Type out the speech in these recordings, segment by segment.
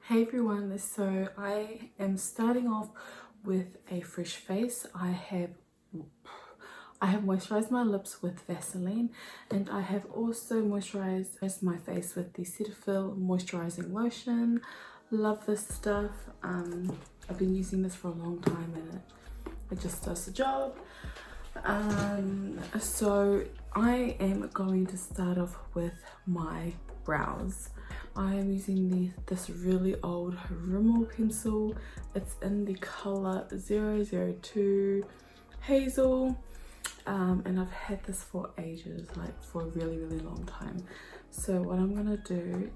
Hey everyone, so I am starting off with a fresh face. I have moisturized my lips with Vaseline, and I have also moisturized my face with the Cetaphil moisturizing lotion. Love this stuff. I've been using this for a long time and it just does the job. So I am going to start off with my brows. I am using this really old Rimmel pencil. It's in the color 002 Hazel, and I've had this for ages, like for a really long time. So what I'm gonna do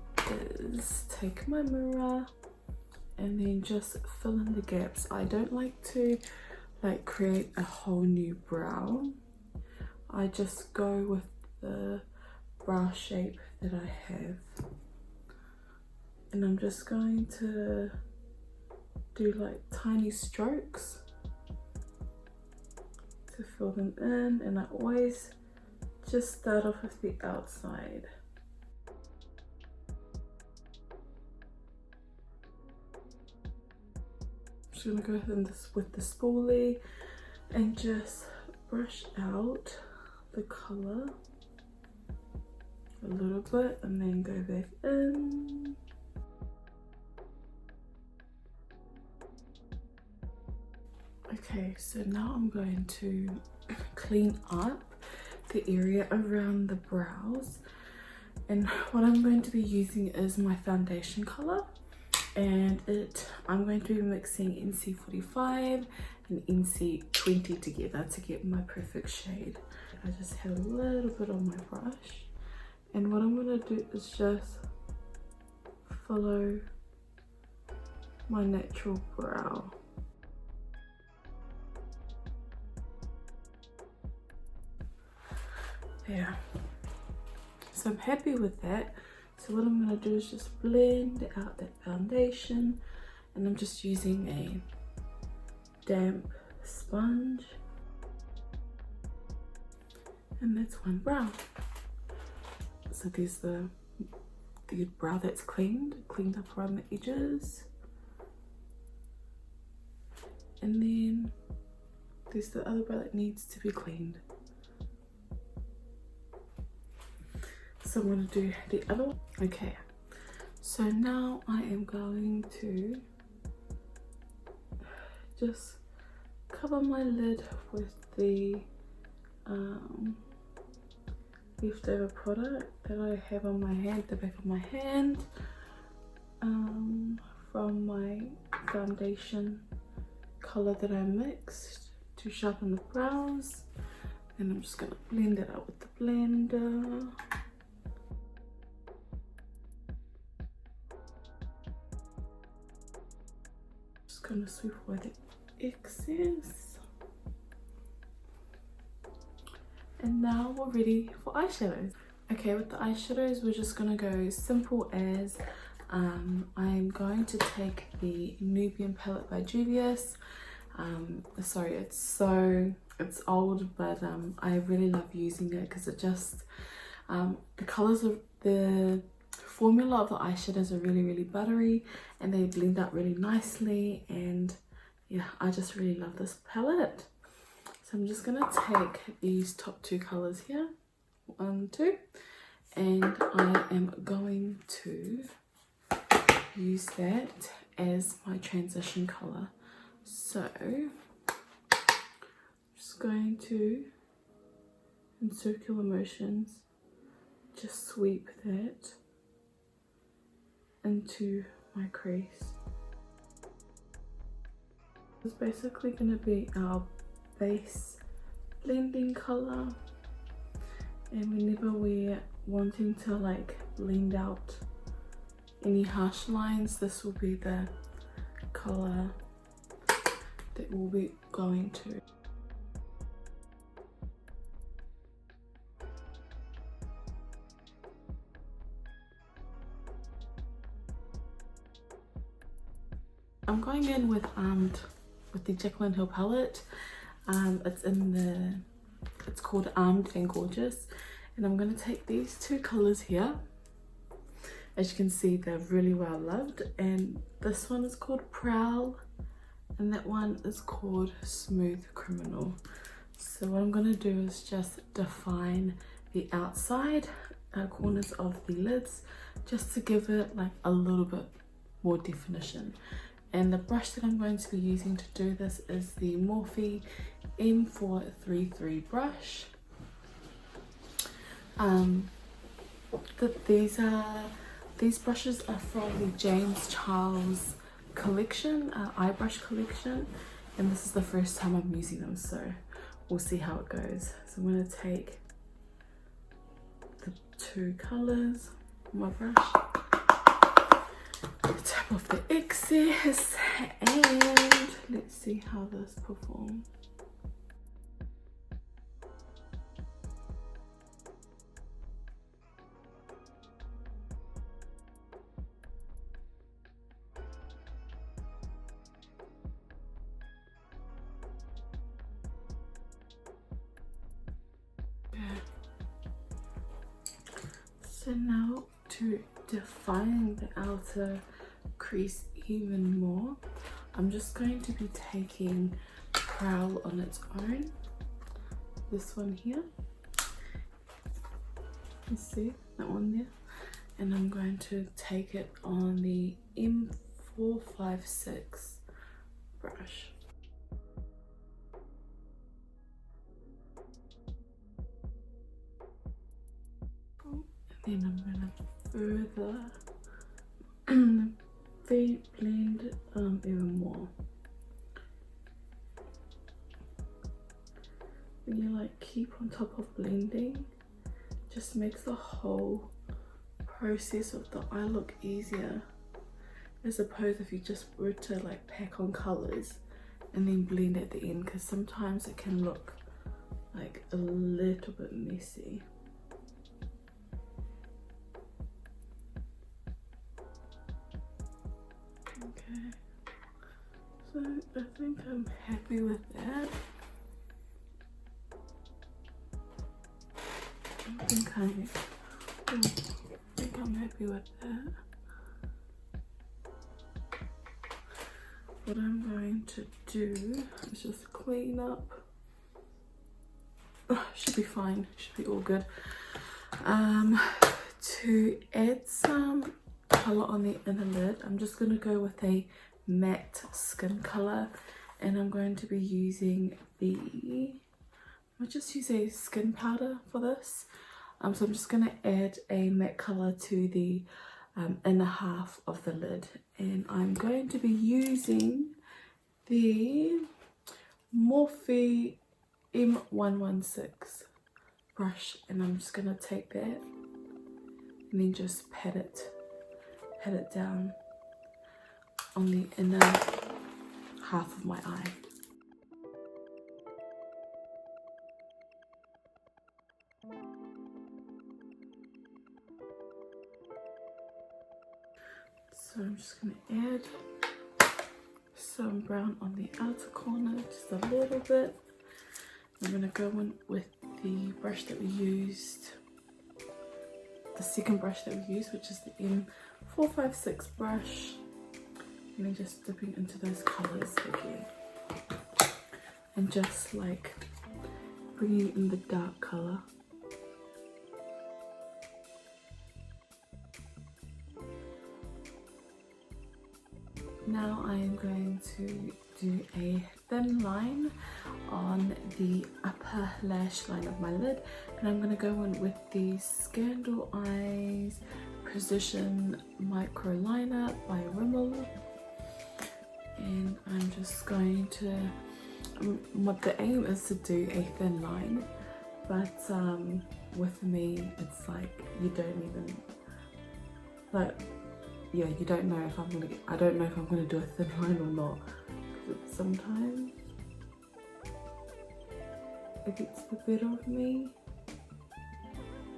is take my mirror and then just fill in the gaps. I don't like to create a whole new brow. I just go with the brow shape that I have, and I'm just going to do like tiny strokes to fill them in, and I always just start off with the outside. I'm just gonna go in with the spoolie and just brush out the color a little bit and then go back in. Okay, so now I'm going to clean up the area around the brows, and what I'm going to be using is my foundation color, and I'm going to be mixing NC45 and NC20 together to get my perfect shade. I just have a little bit on my brush, and what I'm going to do is just follow my natural brow. There. So I'm happy with that. So what I'm going to do is just blend out that foundation, and I'm just using a damp sponge, and that's one brow. So there's the brow that's cleaned up around the edges, and then there's the other brow that needs to be cleaned. So I'm going to do the other one. Okay, so now I am going to just cover my lid with the leftover product that I have on my hand, the back of my hand, from my foundation color that I mixed to sharpen the brows, and I'm just going to blend it out with the blender. Gonna sweep away the excess, and now we're ready for eyeshadows. Okay, with the eyeshadows we're just gonna go simple as I'm going to take the Nubian palette by Judie. Sorry, it's old, but I really love using it because it just the colors of the formula of the eyeshadows are really buttery, and they blend out really nicely, and yeah, I just really love this palette. So I'm just gonna take these top two colors here, 1, 2, and I am going to use that as my transition color. So I'm just going to, in circular motions, just sweep that into my crease. It's basically going to be our base blending color, and whenever we're wanting to blend out any harsh lines, this will be the color that we'll be going to. I'm going in with the Jaclyn Hill palette. It's called Armed and Gorgeous, and I'm going to take these two colors here, As you can see, they're really well loved, and this one is called Prowl and that one is called Smooth Criminal. So what I'm going to do is just define the outside corners of the lids just to give it like a little bit more definition. And the brush that I'm going to be using to do this is the Morphe M433 brush. These brushes are from the James Charles collection, eye brush collection, and this is the first time I'm using them, so we'll see how it goes. So I'm going to take the two colors on my brush, tap off the excess, and let's see how this performs. So now to define the outer crease even more, I'm just going to be taking Prowl on its own, this one here, you see that one there, and I'm going to take it on the M456 brush. Then I'm gonna further blend even more. When you like keep on top of blending, just makes the whole process of the eye look easier, as opposed if you just were to like pack on colors and then blend at the end, because sometimes it can look like a little bit messy. Okay, so I think I'm happy with that. I think I'm happy with that. What I'm going to do is just clean up. Oh, should be fine, should be all good. To add some color on the inner lid, I'm just going to go with a matte skin color, and I'm going to be using I'll just use a skin powder for this. So I'm just going to add a matte color to the inner half of the lid, and I'm going to be using the Morphe M116 brush, and I'm just going to take that and then just pat it down on the inner half of my eye. So I'm just going to add some brown on the outer corner, just a little bit. I'm going to go in with the brush that we used, the second brush that we used, which is the M456 brush, and then just dipping into those colors again, and just like bringing in the dark color. Now I am going to do a thin line on the upper lash line of my lid, and I'm going to go in with the Scandal Eyes Precision Micro Liner by Rimmel, and I'm just going to, what the aim is to do a thin line, but with me it's like you don't even, like, yeah, you don't know if I don't know if I'm gonna do a thin line or not. Sometimes it gets the better of me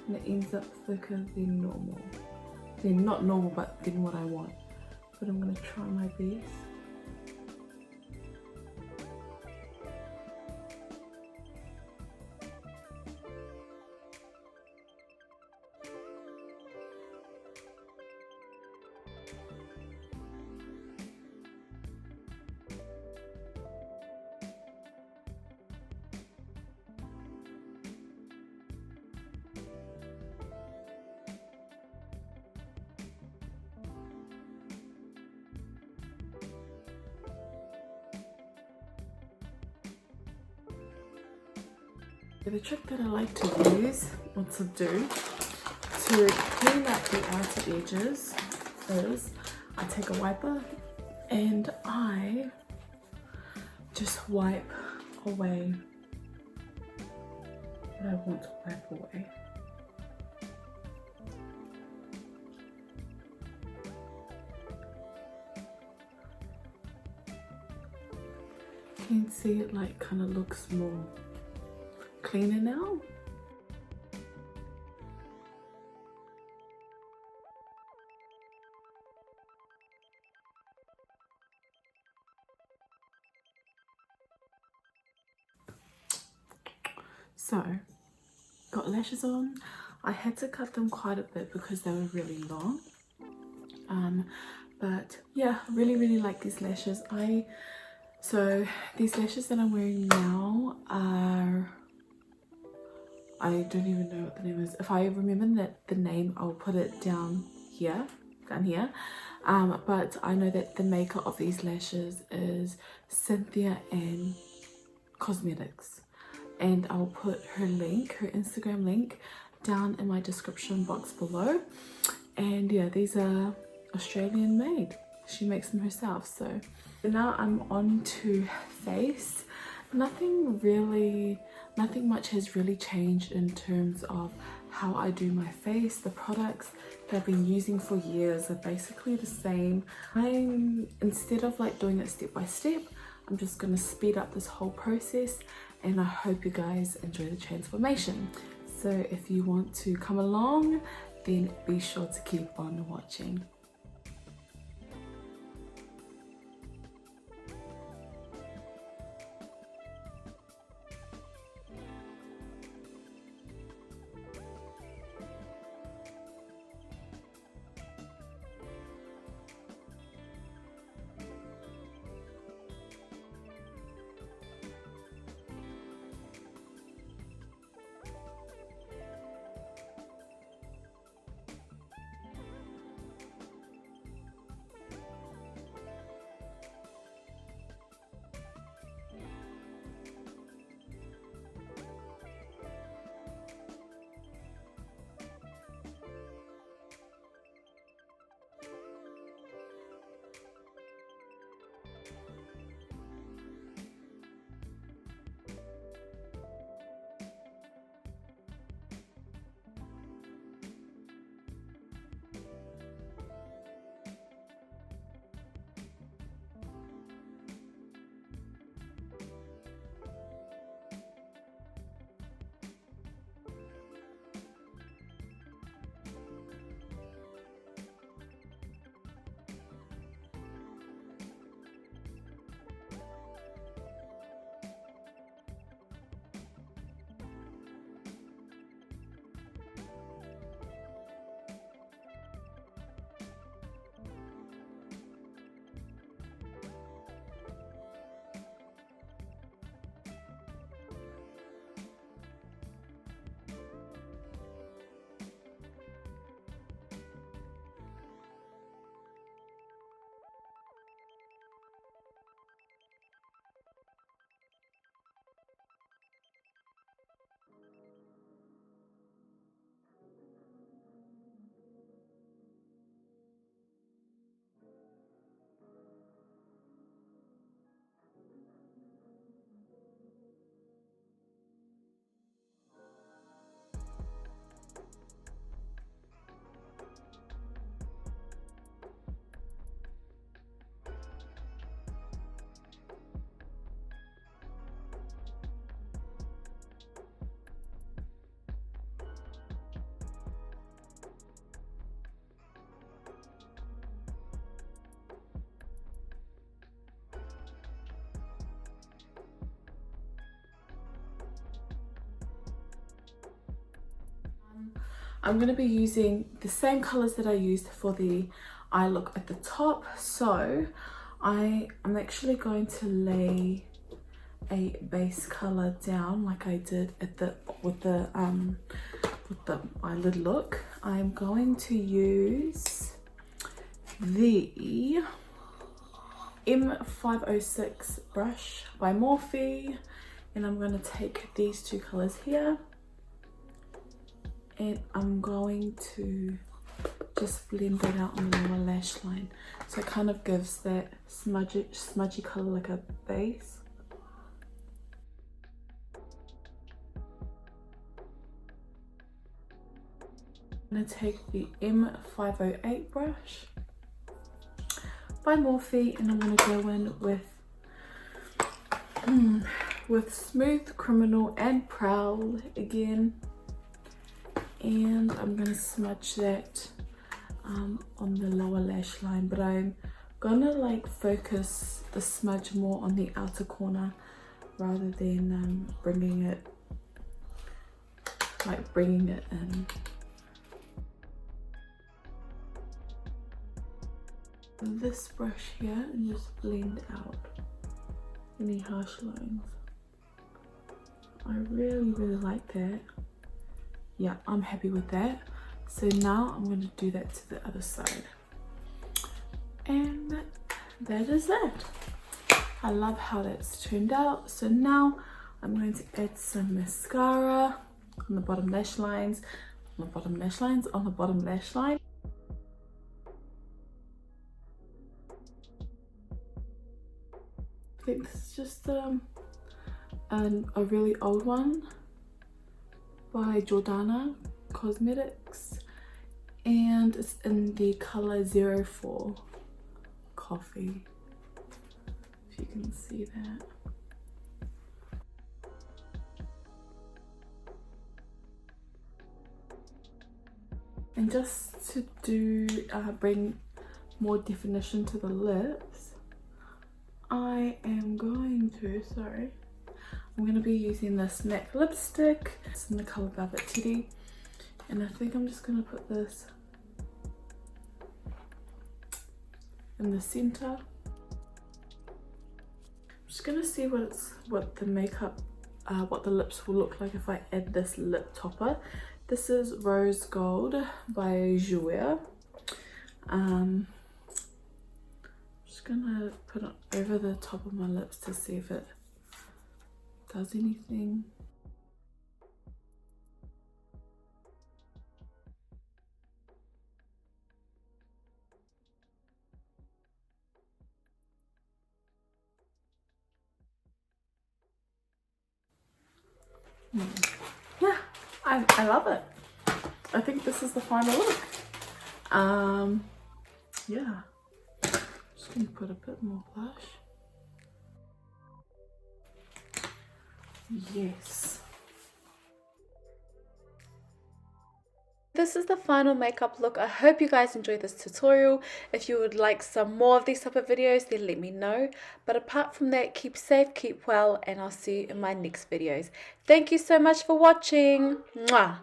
and it ends up thicker than normal. Then not normal, but than what I want. But I'm gonna try my best. The trick that I like to use or to do to clean up the outer edges is I take a wiper and I just wipe away what I want to wipe away. You can see it like kind of looks more cleaner now. So, got lashes on. I had to cut them quite a bit because they were really long. But yeah, really like these lashes. So these lashes that I'm wearing now are, I don't even know what the name is. If I remember the name, I'll put it down here. But I know that the maker of these lashes is Cynthia and Cosmetics, and I'll put her link, her Instagram link, down in my description box below. And yeah, these are Australian made. She makes them herself. So now I'm on to face. Nothing much has really changed in terms of how I do my face. The products that I've been using for years are basically the same. Instead of like doing it step by step, I'm just gonna speed up this whole process, and I hope you guys enjoy the transformation. So if you want to come along, then be sure to keep on watching. I'm going to be using the same colors that I used for the eye look at the top. So I'm actually going to lay a base color down like I did at with the eyelid look. I'm going to use the M506 brush by Morphe, And I'm going to take these two colors here, and I'm going to just blend that out on the lower lash line, so it kind of gives that smudgy color like a base. I'm going to take the M508 brush by Morphe, and I'm going to go in with Smooth Criminal and Prowl again, and I'm going to smudge that on the lower lash line, but I'm gonna like focus the smudge more on the outer corner rather than bringing it in. This brush here, and just blend out any harsh lines. I really like that. Yeah, I'm happy with that. So now I'm going to do that to the other side, and that is that. I love how that's turned out. So now I'm going to add some mascara on the bottom lash lines, on the bottom lash line. I think this is just a really old one by Jordana Cosmetics, and it's in the color 04 Coffee, if you can see that. And just to bring more definition to the lips, I'm going to be using this MAC lipstick. It's in the color Velvet Teddy, and I think I'm just going to put this in the center. I'm just going to see what the makeup, what the lips will look like if I add this lip topper. This is Rose Gold by Judie. I'm just going to put it over the top of my lips to see if it does anything. Yeah, I love it. I think this is the final look. Yeah, just gonna put a bit more blush. Yes. This is the final makeup look. I hope you guys enjoyed this tutorial. If you would like some more of these type of videos, then let me know. But apart from that, keep safe, keep well, and I'll see you in my next videos. Thank you so much for watching. Mwah!